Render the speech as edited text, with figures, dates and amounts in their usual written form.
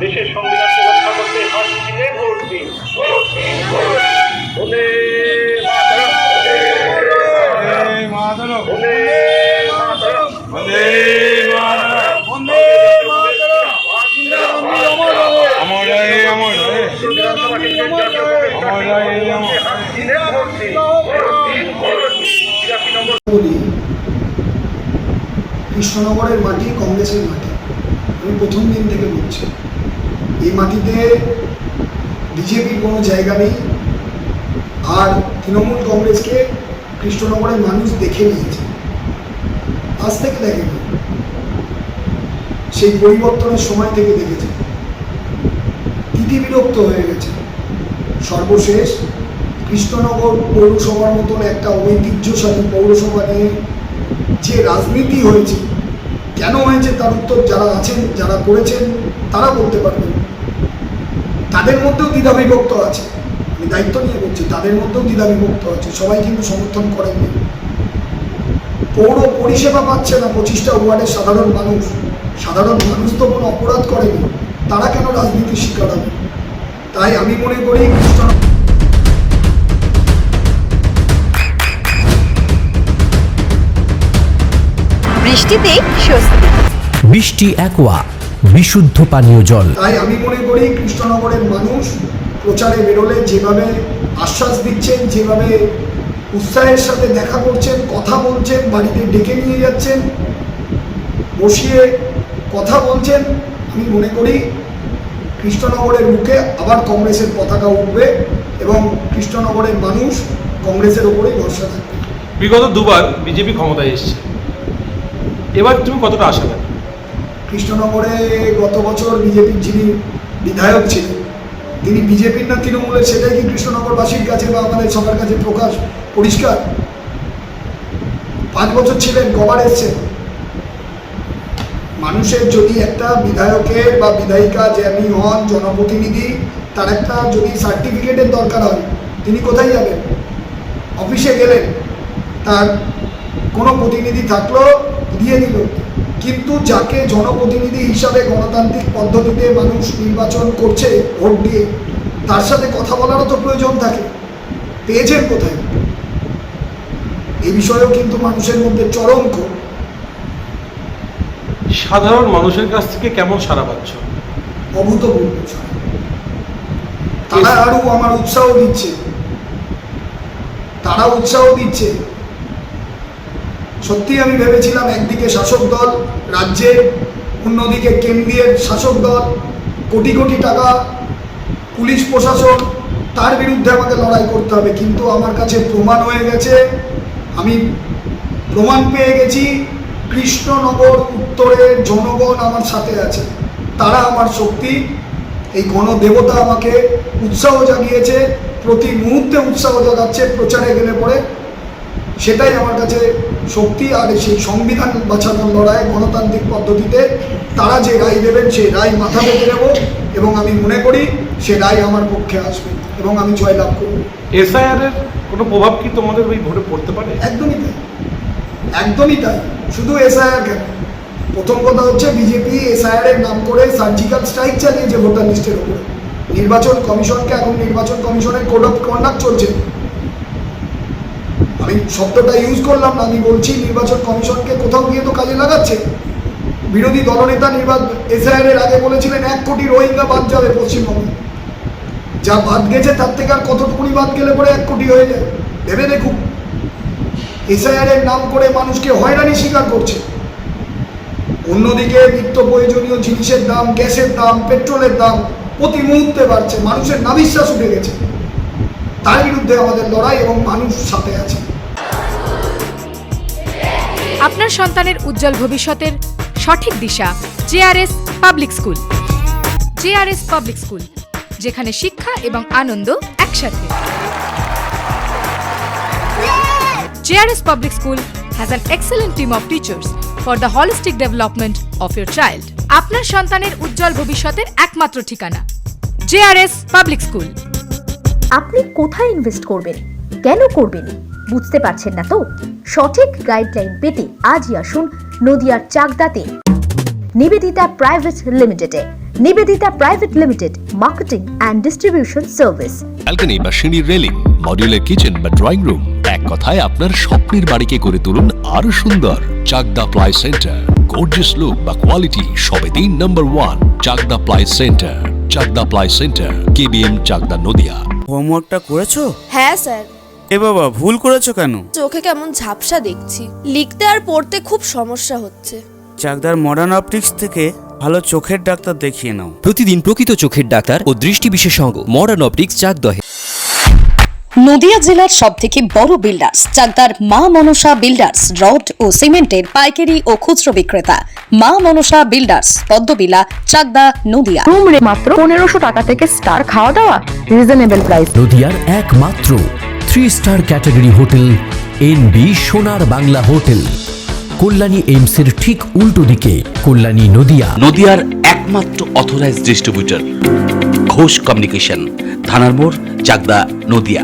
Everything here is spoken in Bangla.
দেশের সংবিধানকে রক্ষা করতে হাত মিলে ভোট দিন। বন্দে মাতরম, বন্দে মাতরম, বন্দে মাতরম, বন্দে মাতরম। अमर रहे, अमर रहे, বিধানসভা কেন্দ্রের জাতীয় কংগ্রেস হাত মিলে ভোট দিন। 83 নম্বর বলি কৃষ্ণনগরের মাটি কংগ্রেসের মাটি। আমি প্রথম দিন থেকে বলছি এই মাটিতে বিজেপির কোনো জায়গা নেই। আর তৃণমূল কংগ্রেসকে কৃষ্ণনগরের মানুষ দেখে নিয়েছে, আজ থেকে দেখেনি, সেই পরিবর্তনের সময় থেকে দেখেছে, বিরক্ত হয়ে গেছে। সর্বশেষ কৃষ্ণনগর পৌরসভার মতন একটা ঐতিহ্যশালী পৌরসভা নিয়ে যে রাজনীতি হয়েছে, কেন হয়েছে তার উত্তর যারা আছেন, যারা করেছেন তারা বলতে পারবেন। তাদের মধ্যেও দ্বিধাবিভক্ত আছে, আমি দায়িত্ব নিয়ে বলছি, তাদের মধ্যেও দ্বিধাবিভক্ত আছে, সবাই কিন্তু সমর্থন করেননি। পৌর পরিষেবা পাচ্ছে না 25টা ওয়ার্ডের সাধারণ মানুষ। সাধারণ মানুষ তো কোনো অপরাধ করেনি, তারা কেন রাজনীতির শিকার হবে? তাই আমি মনে করি বৃষ্টিতে স্বস্তি, বৃষ্টি অ্যাকোয়া বিশুদ্ধ পানীয় জল। তাই আমি মনে করি কৃষ্ণনগরের মানুষ প্রচারে বেরোলে যেভাবে আশ্বাস দিচ্ছেন, যেভাবে উৎসাহের সাথে দেখা করছেন, কথা বলছেন, বাড়িতে ডেকে নিয়ে যাচ্ছেন, বসিয়ে কথা বলছেন, আমি মনে করি কৃষ্ণনগরের মুখে আবার কংগ্রেসের পতাকা উঠবে এবং কৃষ্ণনগরের মানুষ কংগ্রেসের ওপরেই ভরসা থাকবে। বিগত দুবার বিজেপি ক্ষমতায় এসেছে, এবার তুমি কতটা আশা করো? কৃষ্ণনগরে গত বছর বিজেপির যিনি বিধায়ক ছিলেন, তিনি বিজেপির না তৃণমূলের, সেটাই কি কৃষ্ণনগরবাসীর কাছে বা আমাদের সবার কাছে পরিষ্কার। 5 বছর ছিলেন, কবার এসছেন? মানুষের যদি একটা বিধায়কের বা বিধায়িকা যিনি হন জনপ্রতিনিধি, তার একটা যদি সার্টিফিকেটের দরকার হয়, তিনি কোথায় যাবেন? অফিসে গেলেন, তার কোনো প্রতিনিধি থাকলো, দিয়ে দিল। কিন্তু যাকে জনপ্রতিনিধি হিসাবে গণতান্ত্রিক পদ্ধতিতে মানুষ নির্বাচন করছে ভোট দিয়ে, তার সাথে কথা বলারও তো প্রয়োজন থাকে। পেয়েছেন কোথায়? এই বিষয়েও কিন্তু মানুষের মধ্যে চরম ক্ষোভ। সাধারণ মানুষের কাছ থেকে কেমন সাড়া পাচ্ছ? অভূতপূর্ব। তারা আরও আমার উৎসাহ দিচ্ছে, তারা উৎসাহ দিচ্ছে। সত্যি আমি ভেবেছিলাম একদিকে শাসক দল রাজ্যে, অন্যদিকে কেন্দ্রের শাসক দল, কোটি কোটি টাকা পুলিশ প্রশাসন, তার বিরুদ্ধে আমাকে লড়াই করতে হবে। কিন্তু আমার কাছে প্রমাণ হয়ে গেছে, আমি প্রমাণ পেয়ে গেছি, কৃষ্ণনগর উত্তরের জনগণ আমার সাথে আছে, তারা আমার শক্তি। এই গণদেবতা আমাকে উৎসাহ জাগিয়েছে, প্রতি মুহূর্তে উৎসাহ জাগাচ্ছে প্রচারে গেলে পরে, সেটাই আমার কাছে শক্তি। আর সেই সংবিধান বাঁচানোর লড়াই গণতান্ত্রিক পদ্ধতিতে তারা যে রায় দেবেন সেই রায় মাথা পেতে নেব এবং আমি মনে করি সে রায় আমার পক্ষে আসবে এবং আমি জয়লাভ করব। এসআইআর এর কোনো প্রভাব কি তোমাদের ওই ভোটে পড়তে পারে? একদমই তাই, একদমই তাই। শুধু এসআইআর কেন, প্রথম কথা হচ্ছে বিজেপি এসআইআর এর নাম করে সার্জিক্যাল স্ট্রাইক চালিয়েছে ভোটার লিস্টের উপরে। নির্বাচন কমিশনকে, এখন নির্বাচন কমিশনের কোড অফ কন্ডাক্ট চলছে, আমি শব্দটা ইউজ করলাম না, আমি বলছি নির্বাচন কমিশনকে কোথাও গিয়ে তো কাজে লাগাচ্ছে। বিরোধী দলনেতা এসআইআর এর আগে বলেছিলেন 1 কোটি রোহিঙ্গা বাদ যাবে পশ্চিমবঙ্গে, যা বাদ গেছে তার থেকে আর কতটুকুনি বাদ গেলে পরে 1 কোটি হয়ে যায়। ভেবে দেখুন, এসআইআর এর নাম করে মানুষকে হয়রানি স্বীকার করছে। অন্যদিকে নিত্য প্রয়োজনীয় জিনিসের দাম, গ্যাসের দাম, পেট্রোলের দাম প্রতি মুহূর্তে বাড়ছে, মানুষের নাভিশ্বাস উঠে গেছে। তার বিরুদ্ধে আমাদের লড়াই এবং মানুষ সাথে আছে। আপনার সন্তানের উজ্জ্বল ভবিষ্যতের সঠিক দিশা JRS public school. JRS public school, যেখানে শিক্ষা এবং আনন্দ একসাথে। JRS public school has an excellent team of teachers for the holistic development of your child. আপনার সন্তানের উজ্জ্বল ভবিষ্যতের একমাত্র ঠিকানা জেআরএস পাবলিক স্কুল। আপনি কোথায় ইনভেস্ট করবেন, কেন করবেন, বুঝতে পারছেন না তো? সঠিক গাইডলাইন পেতে আজই আসুন নদিয়ার চাকদাতে নিবেদিতা প্রাইভেট লিমিটেডে। Nivedita private limited, marketing and distribution service. Balcony বা সিঁড়ির রেলিং, মডিউলার কিচেন বা ড্রয়িং রুম, এক কথায় আপনার স্বপ্নের বাড়িকে করে তুলুন আরো সুন্দর। Chakdah ply centre, gorgeous look বা কোয়ালিটি সবেতেই number 1। Chakdah ply centre, Chakdah ply centre, KBM, Chakdah, Nadia. হোমওয়ার্কটা করেছো? হ্যাঁ স্যার। এ বাবা, ভুল করেছো কেন? চোখে কেমন ঝাপসা দেখছি, লিখতে আর পড়তে খুব সমস্যা হচ্ছে। চাকদার মডার্ন অপটিক্স থেকে ভালো চোখের ডাক্তার দেখিয়ে নাও। প্রতিদিন প্রকৃত চোখের ডাক্তার ও দৃষ্টি বিশেষজ্ঞ মডার্ন অপটিক্স চাকদহে। নদিয়া জেলার সবথেকে বড় বিল্ডার্স চাকদার মা মনসা বিল্ডার্স, রড ও সিমেন্টের পাইকারি ও খুচরো বিক্রেতা। মা মনসা বিল্ডার্স, পদ্মবিলা, চাকদা, নদিয়া। রুম রে মাত্র 1500 টাকা থেকে স্টার, খাওয়া দাওয়া রিজনেবল প্রাইস। নদিয়ার একমাত্র 3 স্টার ক্যাটাগরি হোটেল এনবি সোনার বাংলা হোটেল, কল্যাণী এইমসের ঠিক উল্টো দিকে, কল্যাণী, নদিয়া। নদিয়ার একমাত্র অথরাইজড ডিস্ট্রিবিউটর ঘোষ কমিউনিকেশন, থানার মোড়, চাকদা, নদিয়া।